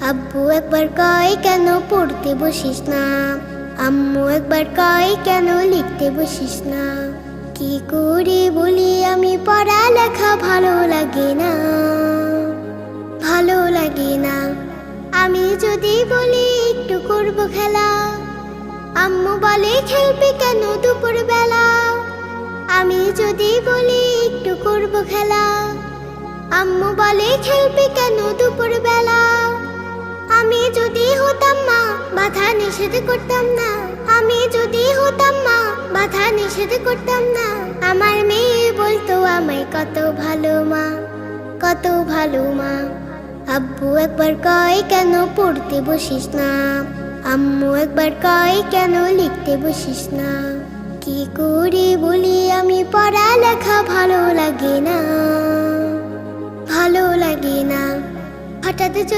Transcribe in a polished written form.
আব্বু একবার কয় কেন পড়তে বসিস না, আম্মু একবার কয় কেন লিখতে বসিস না। কি করে বলি আমি পড়ালেখা ভালো লাগে না, ভালো লাগে না। আমি যদি বলি একটু করব খেলা, আম্মু বলে খেলবি কেন দুপুর বেলা। আমি যদি বলি একটু করব খেলা, আম্মু বলে খেলবি কেন দুপুর বেলা। আমি যদি হতাম মা বাধা নিষেধ করতাম না, আমি যদি হতাম মা বাধা নিষেধ করতাম না। আমার মেয়ে বলতো আমায় কত ভালো মা, কত ভালো মা। আব্বু একবার কয় কেন পড়তে বসিস না, আম্মু একবার কয় কেন লিখতে বসিস না। কি করে বলি আমি পড়ালেখা ভালো লাগে না, ভালো লাগে না। হঠাৎ যদি